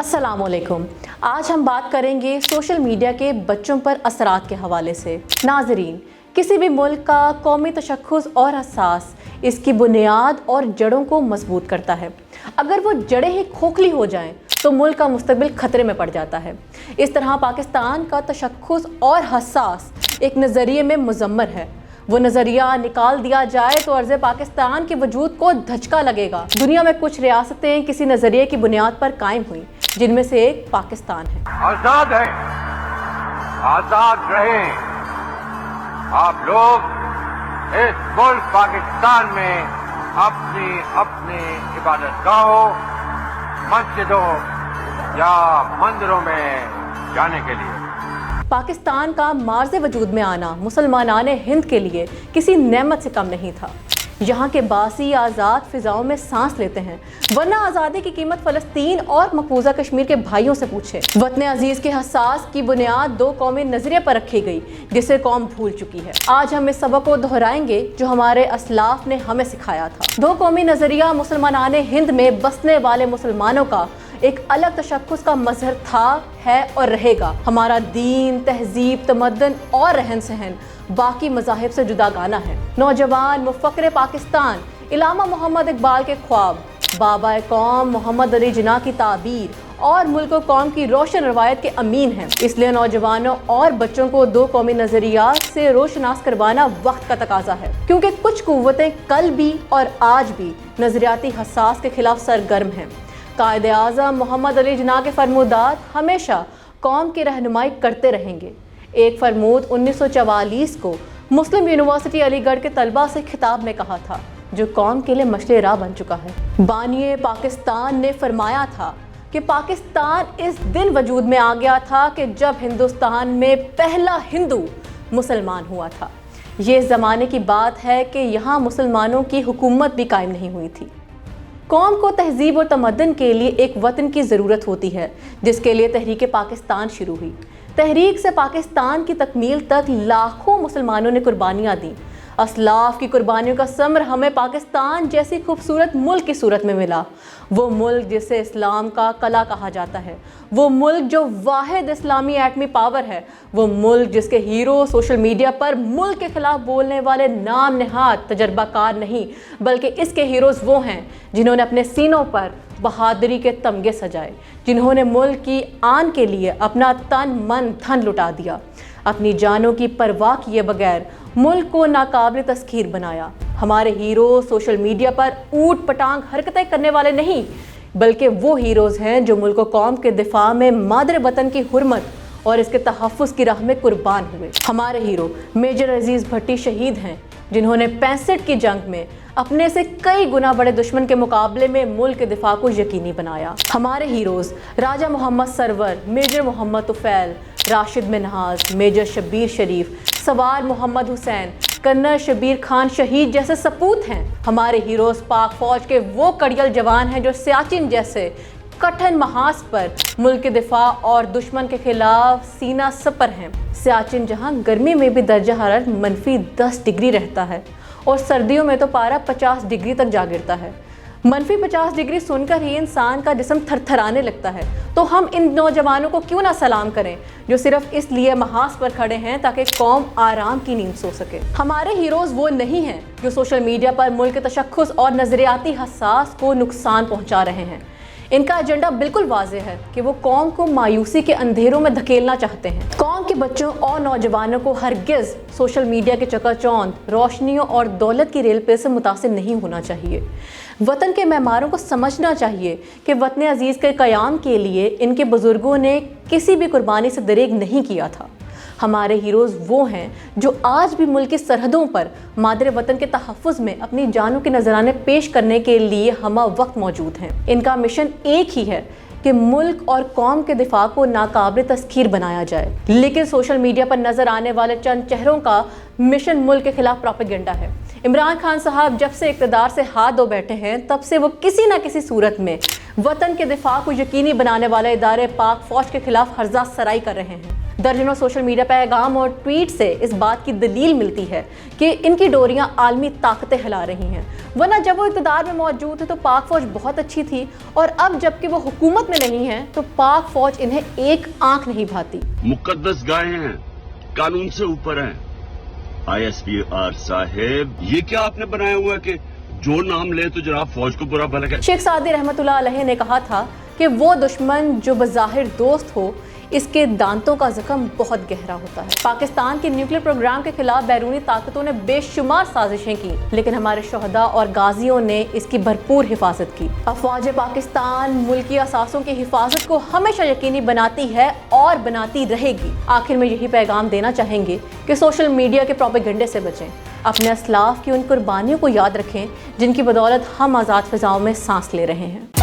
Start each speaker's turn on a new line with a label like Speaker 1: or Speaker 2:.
Speaker 1: अस्सलाम वालेकुम। आज हम बात करेंगे सोशल मीडिया के बच्चों पर असरात के हवाले से। नाज़रीन, किसी भी मुल्क का कौमी तशख़्ख़ुस और हसास इसकी बुनियाद और जड़ों को मजबूत करता है। अगर वो जड़ें ही खोखली हो जाएं तो मुल्क का मुस्तक़बिल ख़तरे में पड़ जाता है। इस तरह पाकिस्तान का तशख़्ख़ुस और हसास एक नज़रिए में मुज़म्मर है। वो नज़रिया निकाल दिया जाए तो अर्ज़ पाकिस्तान के वजूद को धचका लगेगा। दुनिया में कुछ रियासतें किसी नज़रिए की बुनियाद पर कायम हुई, जिनमें से एक पाकिस्तान है।
Speaker 2: आज़ाद है, आज़ाद रहें। आप लोग इस मुल्क पाकिस्तान में अपनी अपनी इबादतगाहों, मस्जिदों या मंदिरों में जाने के लिए
Speaker 1: पाकिस्तान का मार्ज़े वजूद में आना मुसलमानान हिंद के लिए किसी नेमत से कम नहीं था। यहाँ के बासी आज़ाद फ़िज़ाओं में सांस लेते हैं, वरना आज़ादी की कीमत फ़लस्तीन और मकबूजा कश्मीर के भाइयों से पूछे। वतन अजीज़ के हसास की बुनियाद दो कौमी नज़रिए पर रखी गई, जिसे कौम भूल चुकी है। आज हम इस सबक को दोहराएंगे जो हमारे असलाफ ने हमें सिखाया था। दो कौमी नज़रिया मुसलमानान हिंद में बसने वाले मुसलमानों का एक अलग तशख़्ख़ुस का मज़हर था, है और रहेगा। हमारा दीन, तहज़ीब, तमद्दन और रहन सहन बाकी मज़ाहिब से जुदागाना है। नौजवान मुफ़क्किर पाकिस्तान इलामा मोहम्मद इकबाल के ख्वाब, बाबा कौम मोहम्मद अली जिन्ना की ताबीर और मुल्क कौम की रोशन रवायत के अमीन हैं। इसलिए नौजवानों और बच्चों को दो कौमी नज़रियात से रोशनास करवाना वक्त का तकाजा है, क्योंकि कुछ क़ुव्वतें कल भी और आज भी नज़रियाती हसास के खिलाफ सरगर्म हैं। कायदे आज़म मोहम्मद अली जिन्ना के फरमूदात हमेशा कौम की रहनुमाई करते रहेंगे। एक फरमूद 1944 को मुस्लिम यूनिवर्सिटी अलीगढ़ के तलबा से खिताब में कहा था, जो कौम के लिए मशले राह बन चुका है। बानिए पाकिस्तान ने फरमाया था कि पाकिस्तान इस दिन वजूद में आ गया था कि जब हिंदुस्तान में पहला हिंदू मुसलमान हुआ था। ये ज़माने की बात है कि यहाँ मुसलमानों की हुकूमत भी कायम नहीं हुई थी। कौम को तहज़ीब और तमद्दन के लिए एक वतन की ज़रूरत होती है, जिसके लिए तहरीक पाकिस्तान शुरू हुई। तहरीक से पाकिस्तान की तकमील तक लाखों मुसलमानों ने कुर्बानियाँ दी। असलाफ की कुर्बानियों का समर हमें पाकिस्तान जैसी खूबसूरत मुल्क की सूरत में मिला। वो मुल्क जिसे इस्लाम का कला कहा जाता है, वो मुल्क जो वाहिद इस्लामी एटमी पावर है, वो मुल्क जिसके हीरो सोशल मीडिया पर मुल्क के खिलाफ बोलने वाले नाम नहाद तजर्बाकार नहीं, बल्कि इसके हीरोज़ वो हैं जिन्होंने अपने सीनों पर बहादुरी के तमगे सजाए, जिन्होंने मुल्क की आन के लिए अपना तन मन धन लुटा दिया, अपनी जानों की परवाह किए बगैर मुल्क को नाकाबिल तस्खीर बनाया। हमारे हीरो सोशल मीडिया पर ऊट पटांग हरकतें करने वाले नहीं, बल्कि वो हीरोज़ हैं जो मुल्क कौम के दिफा में मादर वतन की हुर्मत और इसके तहफ़्फ़ुज़ की राह में कुर्बान हुए। हमारे हीरो मेजर अजीज़ भट्टी शहीद हैं, जिन्होंने 65 की जंग में अपने से कई गुना बड़े दुश्मन के मुकाबले में मुल्क के दिफा को यकीनी बनाया। हमारे heroes Raja Mohammad Sarwar, major Mohammad Tufail, Rashid Minhas, major Shabbir Sharif, सवार मोहम्मद हुसैन, कर्नल शब्बीर खान शहीद जैसे सपूत हैं। हमारे हीरोज़ पाक फ़ौज के वो कड़ियल जवान हैं जो सियाचिन जैसे कठिन महाज पर मुल्क के दिफा और दुश्मन के खिलाफ सीना सपर हैं। सियाचिन जहां गर्मी में भी दर्जा हरारत -10 डिग्री रहता है और सर्दियों में तो पारा 50 डिग्री तक जा गिरता है। -50 डिग्री सुनकर ही इंसान का जिस्म थरथराने लगता है। तो हम इन नौजवानों को क्यों ना सलाम करें जो सिर्फ इसलिए महाज पर खड़े हैं ताकि कौम आराम की नींद सो सके। हमारे हीरोज़ वो नहीं हैं जो सोशल मीडिया पर मुल्क के तशख़्ख़ुस और नज़रियाती हसास को नुकसान पहुँचा रहे हैं। इनका एजेंडा बिल्कुल वाज़ेह है कि वो कौम को मायूसी के अंधेरों में धकेलना चाहते हैं। कौम के बच्चों और नौजवानों को हरगिज़ सोशल मीडिया के चकाचौंध, रोशनियों और दौलत की रेल पे से मुतासिर नहीं होना चाहिए। वतन के मेहमानों को समझना चाहिए कि वतन अजीज़ के क़याम के लिए इनके बुज़ुर्गों ने किसी भी कुर्बानी से दरेग नहीं किया था। हमारे हीरोज़ वो हैं जो आज भी मुल्क की सरहदों पर मादर वतन के तहफ़्फ़ुज़ में अपनी जानों के नजराने पेश करने के लिए हमा वक्त मौजूद हैं। इनका मिशन एक ही है कि मुल्क और कौम के दिफा को नाकाबिल तस्खीर बनाया जाए, लेकिन सोशल मीडिया पर नज़र आने वाले चंद चेहरों का मिशन मुल्क के खिलाफ प्रोपेगेंडा है। इमरान खान साहब जब से इक़्तिदार से हाथ धो बैठे हैं, तब से वो किसी न किसी सूरत में वतन के दिफा को यकीनी बनाने वाले इदारे पाक फ़ौज के खिलाफ हर्जा सराई कर रहे हैं। दर्जनों सोशल मीडिया पैगाम और ट्वीट से इस बात की दलील मिलती है कि इनकी डोरियां आलमी ताकतें हिला रही हैं। वरना जब वो इक़्तिदार में मौजूद थे तो पाक फौज बहुत अच्छी थी, और अब जबकि वो हुकूमत में नहीं है तो पाक फौज इन्हें एक आंख नहीं भाती।
Speaker 3: मुकद्दस गायें हैं, कानून से ऊपर हैं। ISPR साहेब, ये क्या आपने बनाया हुआ है कि जो नाम ले तो जनाब फौज को बुरा भला
Speaker 1: शेख सादी रहमतुल्लाह अलैह ने कहा था कि वो दुश्मन जो बज़ाहिर दोस्त हो, इसके दांतों का जख्म बहुत गहरा होता है। पाकिस्तान के न्यूक्लियर प्रोग्राम के खिलाफ बैरूनी ताकतों ने बेशुमार साजिशें की, लेकिन हमारे शहदा और गाजियों ने इसकी भरपूर हिफाजत की। अफवाज पाकिस्तान मुल्की असासों की हिफाजत को हमेशा यकीनी बनाती है और बनाती रहेगी। आखिर में यही पैगाम देना चाहेंगे कि सोशल मीडिया के प्रोपेगेंडे से बचें, अपने असलाफ की उन कुर्बानियों को याद रखें जिनकी बदौलत हम आज़ाद फ़िज़ाओं में सांस ले रहे हैं।